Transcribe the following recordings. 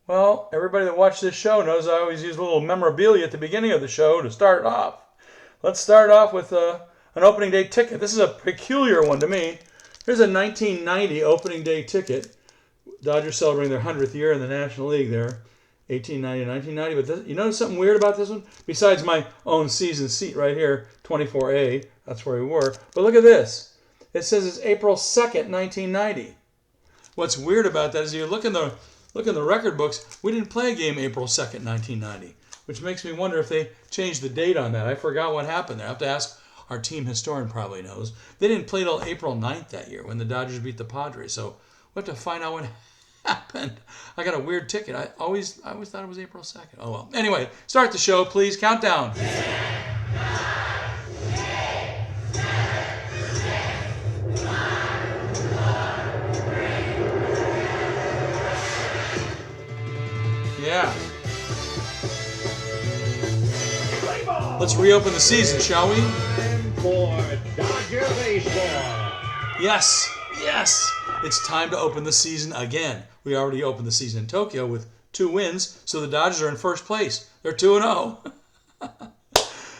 Well, everybody that watched this show knows I always use a little memorabilia at the beginning of the show to start off. Let's start off with an opening day ticket. This is a peculiar one to me. Here's a 1990 opening day ticket. Dodgers celebrating their 100th year in the National League there. 1890 1990. But this, you notice something weird about this one? Besides my own season seat right here, 24A. That's where we were. But look at this. It says it's April 2nd, 1990. What's weird about that is you look in the record books, we didn't play a game April 2nd, 1990, which makes me wonder if they changed the date on that. I forgot what happened there. I have to ask our team historian, probably knows. They didn't play till April 9th that year when the Dodgers beat the Padres. So we have to find out what happened. I got a weird ticket. I always thought it was April 2nd. Oh well. Anyway, start the show, please. Countdown. Yeah. Let's reopen the season, shall we? Time for Dodger Baseball. Yes. It's time to open the season again. We already opened the season in Tokyo with 2 wins, so the Dodgers are in first place. They're 2-0.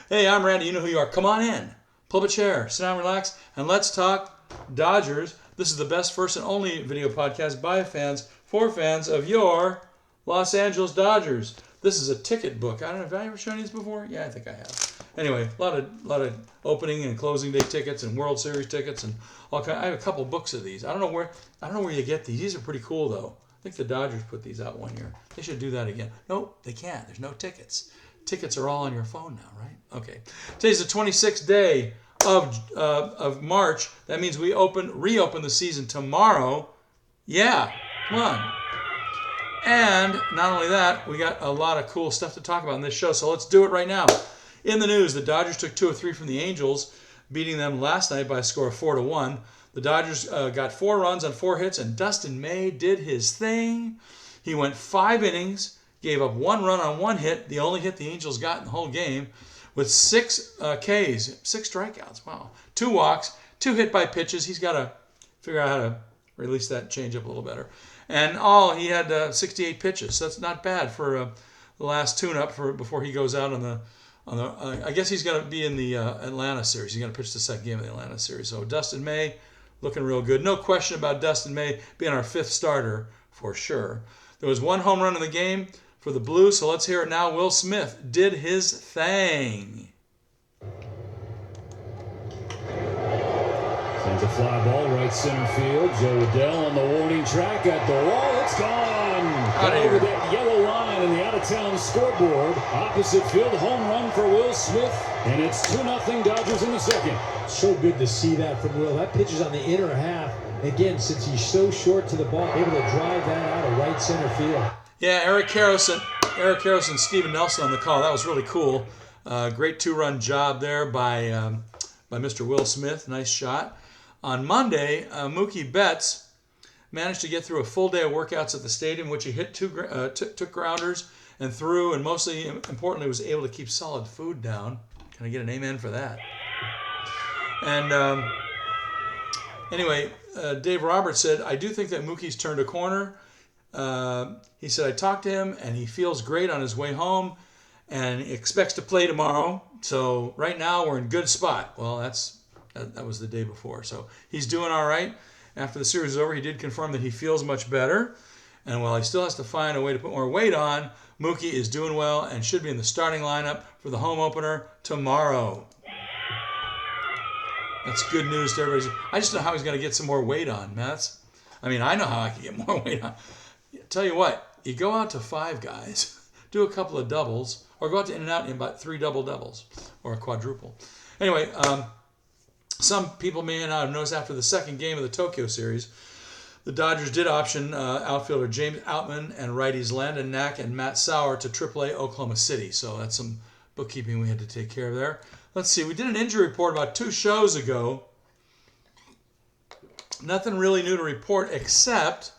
Hey, I'm Randy. You know who you are. Come on in. Pull up a chair. Sit down, relax, and let's talk Dodgers. This is the best, first, and only video podcast by fans, for fans of your Los Angeles Dodgers. This is a ticket book. I don't know, have I ever shown you this before? Yeah, I think I have. Anyway, a lot of opening and closing day tickets and World Series tickets and all kind. I have a couple books of these. I don't know where you get these. These are pretty cool though. I think the Dodgers put these out one year. They should do that again. No, they can't. There's no tickets. Tickets are all on your phone now, right? Okay. Today's the 26th day of March. That means we reopen the season tomorrow. Yeah, come on. And not only that, we got a lot of cool stuff to talk about in this show, so let's do it right now. In the news, the Dodgers took 2 of 3 from the Angels, beating them last night by a score of 4-1. The Dodgers got 4 runs on 4 hits, and Dustin May did his thing. He went 5 innings, gave up 1 run on 1 hit, the only hit the Angels got in the whole game, with 6 Ks, 6 strikeouts. Wow. 2 walks, 2 hit by pitches. He's got to figure out how to release that changeup a little better. And he had 68 pitches. So that's not bad for the last tune-up before he goes out on the. I guess he's going to be in the Atlanta series. He's going to pitch the second game of the Atlanta series. So Dustin May looking real good. No question about Dustin May being our 5th starter for sure. There was 1 home run in the game for the Blues. So let's hear it now. Will Smith did his thing. Sends a fly ball right center field. Joe Adell on the warning track at the wall. It's gone. Over that yellow line in the out-of-town scoreboard. Opposite field, home run for Will Smith. And it's 2-0 Dodgers in the second. So good to see that from Will. That pitch is on the inner half. Again, since he's so short to the ball, able to drive that out of right center field. Yeah, Eric Harrison, Steven Nelson on the call. That was really cool. Great 2-run job there by Mr. Will Smith. Nice shot. On Monday, Mookie Betts managed to get through a full day of workouts at the stadium, which he hit took grounders and threw, and mostly importantly was able to keep solid food down. Can I get an amen for that? And anyway, Dave Roberts said, I do think that Mookie's turned a corner. He said, I talked to him, and he feels great on his way home, and he expects to play tomorrow. So right now we're in good spot. Well, that was the day before. So he's doing all right. After the series is over, he did confirm that he feels much better. And while he still has to find a way to put more weight on, Mookie is doing well and should be in the starting lineup for the home opener tomorrow. That's good news to everybody. I just don't know how he's going to get some more weight on, man. I know how I can get more weight on. Tell you what, you go out to 5 guys, do a couple of doubles, or go out to In-N-Out and about 3 double-doubles, or a quadruple. Anyway, some people may not have noticed after the second game of the Tokyo series, the Dodgers did option outfielder James Outman and righties Landon Knack and Matt Sauer to AAA Oklahoma City. So that's some bookkeeping we had to take care of there. Let's see. We did an injury report about 2 shows ago. Nothing really new to report except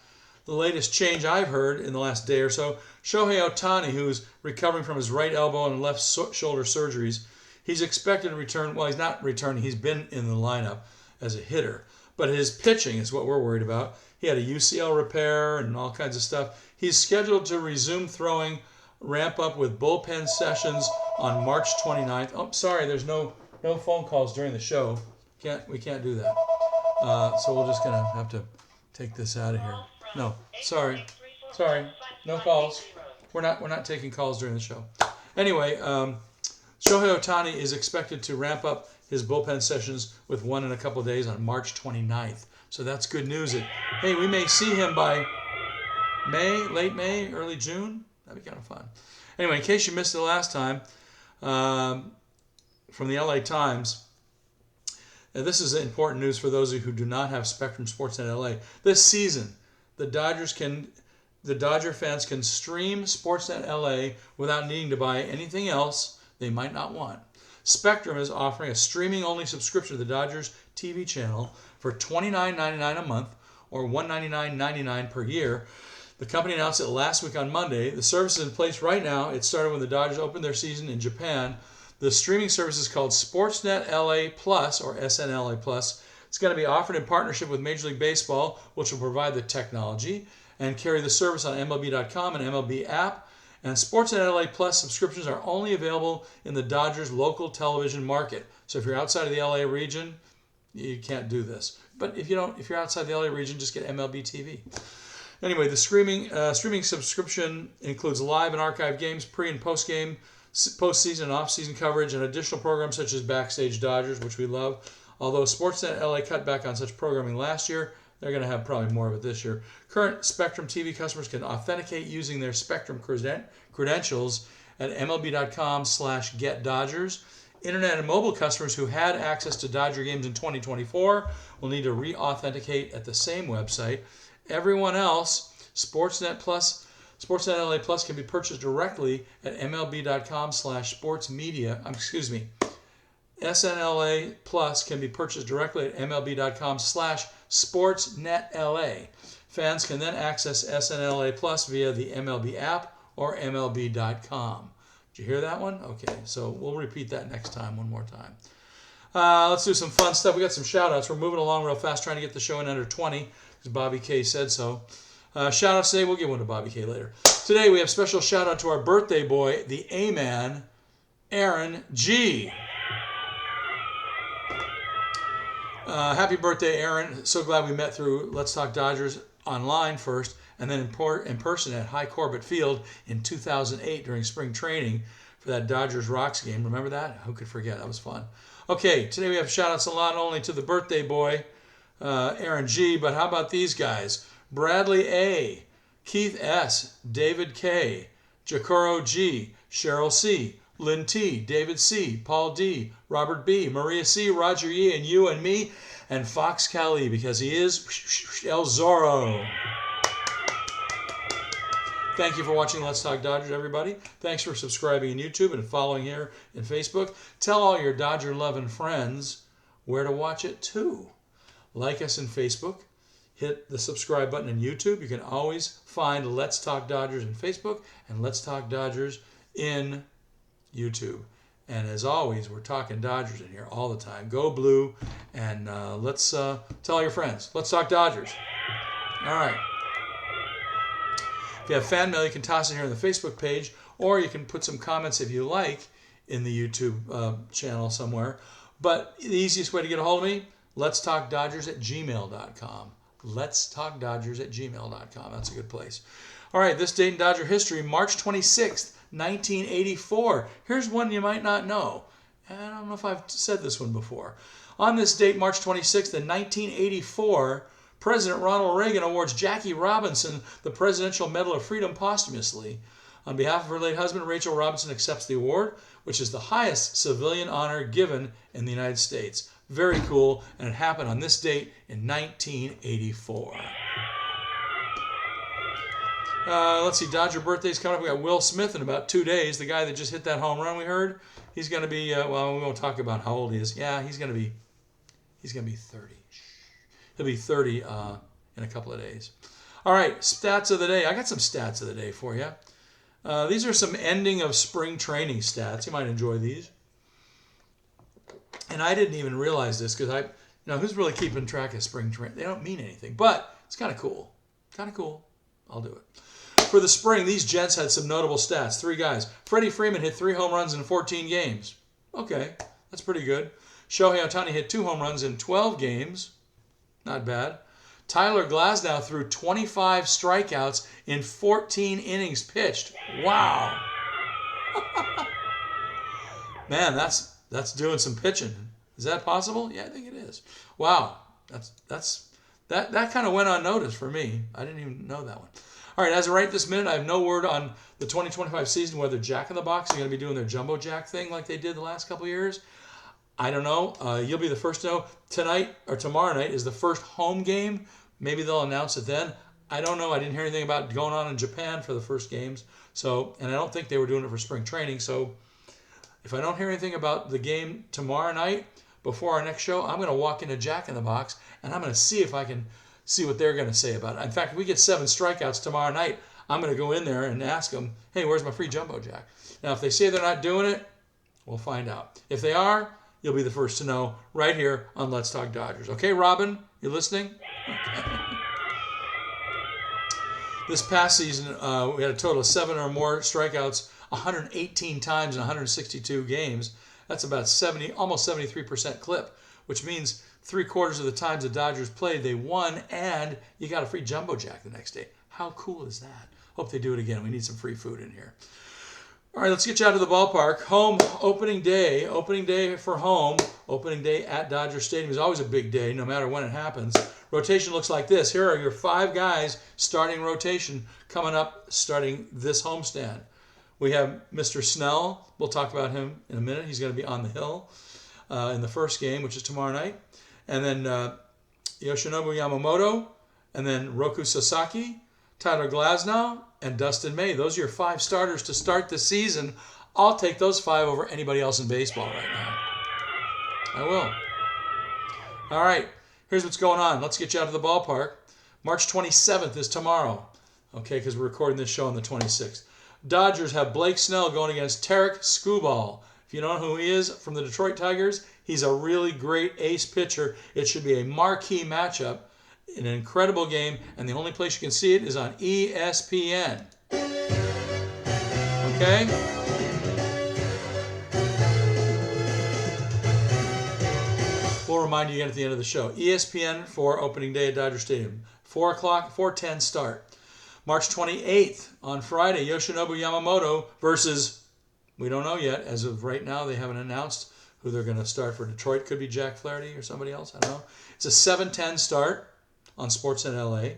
the latest change I've heard in the last day or so. Shohei Ohtani, who's recovering from his right elbow and left shoulder surgeries, he's expected to return. Well, he's not returning. He's been in the lineup as a hitter. But his pitching is what we're worried about. He had a UCL repair and all kinds of stuff. He's scheduled to resume throwing, ramp up with bullpen sessions on March 29th. Oh, sorry, there's no phone calls during the show. We can't do that. So we're just gonna have to take this out of here. No, sorry, no calls. We're not taking calls during the show. Anyway, Shohei Ohtani is expected to ramp up his bullpen sessions with one in a couple of days on March 29th. So that's good news. Hey, we may see him by late May, early June. That'd be kind of fun. Anyway, in case you missed it last time, from the LA Times, this is important news for those of you who do not have Spectrum Sportsnet LA. This season, the Dodger fans can stream Sportsnet LA without needing to buy anything else they might not want. Spectrum is offering a streaming-only subscription to the Dodgers TV channel for $29.99 a month or $199.99 per year. The company announced it last week on Monday. The service is in place right now. It started when the Dodgers opened their season in Japan. The streaming service is called Sportsnet LA Plus, or SNLA Plus. It's going to be offered in partnership with Major League Baseball, which will provide the technology and carry the service on MLB.com and MLB app. And Sportsnet LA Plus subscriptions are only available in the Dodgers local television market. So if you're outside of the LA region, you can't do this. But if you're outside the LA region, just get MLB TV. Anyway, the streaming subscription includes live and archive games, pre- and post-game, postseason and off-season coverage, and additional programs such as Backstage Dodgers, which we love. Although Sportsnet LA cut back on such programming last year, they're going to have probably more of it this year. Current Spectrum TV customers can authenticate using their Spectrum credentials at MLB.com/GetDodgers. Internet and mobile customers who had access to Dodger games in 2024 will need to re-authenticate at the same website. Everyone else, Sportsnet LA Plus can be purchased directly at MLB.com/sportsmedia. SNLA Plus can be purchased directly at MLB.com/sportsnetLA. Fans can then access SNLA Plus via the MLB app or MLB.com. Did you hear that one? Okay, so we'll repeat that next time, one more time. Let's do some fun stuff. We got some shout-outs. We're moving along real fast, trying to get the show in under 20, because Bobby K said so. Shout-outs today. We'll give one to Bobby K later. Today we have special shout-out to our birthday boy, the A-Man, Aaron G. Happy birthday, Aaron. So glad we met through Let's Talk Dodgers online first, and then in person at High Corbett Field in 2008 during spring training for that Dodgers Rocks game. Remember that? Who could forget? That was fun. Okay, today we have shout-outs not only to the birthday boy, Aaron G., but how about these guys? Bradley A., Keith S., David K., Jacoro G., Cheryl C., Lynn T., David C., Paul D., Robert B., Maria C., Roger E., and you and me, and Fox Cali, because he is El Zorro. Thank you for watching Let's Talk Dodgers, everybody. Thanks for subscribing in YouTube and following here in Facebook. Tell all your Dodger-loving friends where to watch it, too. Like us in Facebook. Hit the subscribe button in YouTube. You can always find Let's Talk Dodgers in Facebook and Let's Talk Dodgers in YouTube. And as always, we're talking Dodgers in here all the time. Go Blue, and let's tell your friends. Let's talk Dodgers. All right. If you have fan mail, you can toss it here on the Facebook page, or you can put some comments if you like in the YouTube channel somewhere. But the easiest way to get a hold of me, letstalkdodgers@gmail.com. letstalkdodgers@gmail.com. That's a good place. All right, this date in Dodger history, March 26th, 1984. Here's one you might not know. I don't know if I've said this one before. On this date, March 26th, in 1984, President Ronald Reagan awards Jackie Robinson the Presidential Medal of Freedom posthumously. On behalf of her late husband, Rachel Robinson accepts the award, which is the highest civilian honor given in the United States. Very cool, and it happened on this date in 1984. Let's see, Dodger birthdays coming up. We got Will Smith in about 2 days, the guy that just hit that home run we heard. He's going to be, well, we won't talk about how old he is. Yeah, he's going to be 30. He'll be 30 in a couple of days. All right, stats of the day. I got some stats of the day for you. These are some ending of spring training stats. You might enjoy these. And I didn't even realize this because who's really keeping track of spring training? They don't mean anything. But It's kind of cool. Kind of cool. I'll do it. For the spring, these gents had some notable stats. 3 guys. Freddie Freeman hit 3 home runs in 14 games. Okay, that's pretty good. Shohei Ohtani hit 2 home runs in 12 games. Not bad. Tyler Glasnow threw 25 strikeouts in 14 innings pitched. Wow. Man, that's doing some pitching. Is that possible? Yeah, I think it is. Wow. That kind of went unnoticed for me. I didn't even know that one. All right, as of right this minute, I have no word on the 2025 season whether Jack in the Box is going to be doing their Jumbo Jack thing like they did the last couple of years. I don't know. You'll be the first to know. Tonight or tomorrow night is the first home game. Maybe they'll announce it then. I don't know. I didn't hear anything about going on in Japan for the first games. So, and I don't think they were doing it for spring training. So if I don't hear anything about the game tomorrow night before our next show, I'm going to walk into Jack in the Box and I'm going to see if I can see what they're going to say about it. In fact, if we get 7 strikeouts tomorrow night, I'm going to go in there and ask them, hey, where's my free Jumbo Jack? Now, if they say they're not doing it, we'll find out. If they are, you'll be the first to know right here on Let's Talk Dodgers. Okay, Robin, you listening? Okay. This past season, we had a total of 7 or more strikeouts 118 times in 162 games. That's about almost 73% clip, which means 3/4 of the times the Dodgers played, they won, and you got a free Jumbo Jack the next day. How cool is that? Hope they do it again. We need some free food in here. All right, let's get you out to the ballpark. Home opening day for home. Opening day at Dodger Stadium is always a big day, no matter when it happens. Rotation looks like this. Here are your 5 guys starting rotation coming up starting this homestand. We have Mr. Snell. We'll talk about him in a minute. He's going to be on the hill in the first game, which is tomorrow night. And then Yoshinobu Yamamoto, and then Roku Sasaki, Tyler Glasnow, and Dustin May. Those are your 5 starters to start the season. I'll take those 5 over anybody else in baseball right now. I will. All right, here's what's going on. Let's get you out to the ballpark. March 27th is tomorrow, okay, because we're recording this show on the 26th. Dodgers have Blake Snell going against Tarek Skubal. If you don't know who he is from the Detroit Tigers, he's a really great ace pitcher. It should be a marquee matchup, an incredible game, and the only place you can see it is on ESPN. Okay? We'll remind you again at the end of the show. ESPN for opening day at Dodger Stadium. 4 o'clock, 4:10 start. March 28th, on Friday, Yoshinobu Yamamoto versus, we don't know yet. As of right now, they haven't announced who they're going to start for Detroit. Could be Jack Flaherty or somebody else. I don't know. It's a 7:10 start on Sportsnet LA.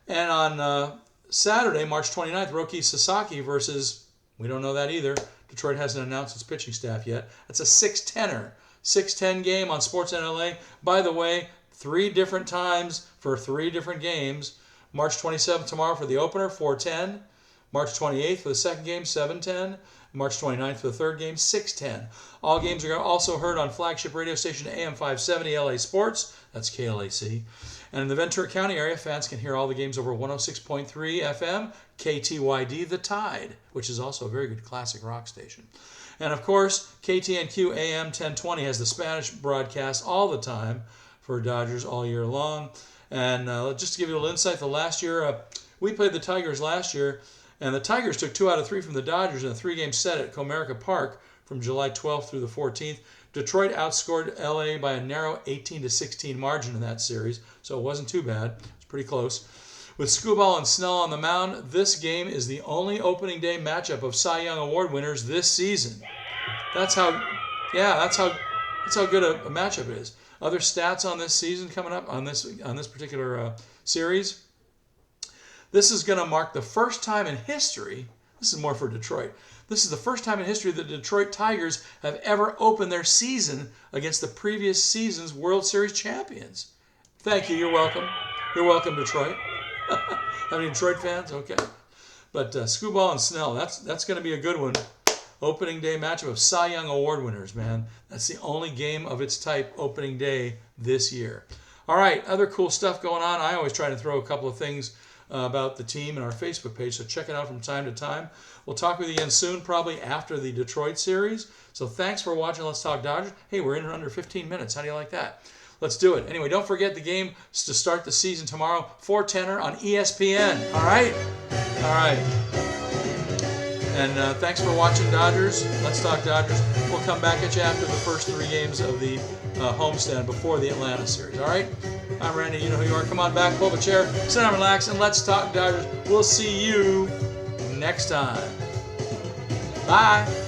And on Saturday, March 29th, Roki Sasaki versus, we don't know that either. Detroit hasn't announced its pitching staff yet. That's a 6:10er. 6:10 game on Sportsnet LA. By the way, 3 different times for 3 different games. March 27th tomorrow for the opener, 4:10. March 28th for the second game, 7:10. March 29th for the third game, 6:10. All games are also heard on flagship radio station AM 570 LA Sports. That's KLAC. And in the Ventura County area, fans can hear all the games over 106.3 FM, KTYD The Tide, which is also a very good classic rock station. And of course, KTNQ AM 1020 has the Spanish broadcast all the time for Dodgers all year long. And just to give you a little insight, the last year, we played the Tigers last year, and the Tigers took 2 out of 3 from the Dodgers in a 3-game set at Comerica Park from July 12th through the 14th. Detroit outscored LA by a narrow 18-16 margin in that series, so it wasn't too bad. It was pretty close. With Skubal and Snell on the mound, this game is the only opening day matchup of Cy Young Award winners this season. That's how good a matchup it is. Other stats on this season coming up on this particular series. This is going to mark the first time in history. This is more for Detroit. This is the first time in history that the Detroit Tigers have ever opened their season against the previous season's World Series champions. Thank you. You're welcome. You're welcome, Detroit. Have any Detroit fans? Okay. But Skubal and Snell, that's going to be a good one. Opening day matchup of Cy Young Award winners, man. That's the only game of its type opening day this year. All right, other cool stuff going on. I always try to throw a couple of things about the team in our Facebook page, so check it out from time to time. We'll talk with you again soon, probably after the Detroit series. So thanks for watching Let's Talk Dodgers. Hey, we're in under 15 minutes. How do you like that? Let's do it. Anyway, don't forget the game is to start the season tomorrow, 4:10 on ESPN. All right? All right. And thanks for watching Dodgers. Let's Talk Dodgers. We'll come back at you after the first 3 games of the homestand before the Atlanta series. All right? I'm Randy. You know who you are. Come on back, pull up a chair, sit down, relax, and let's talk Dodgers. We'll see you next time. Bye.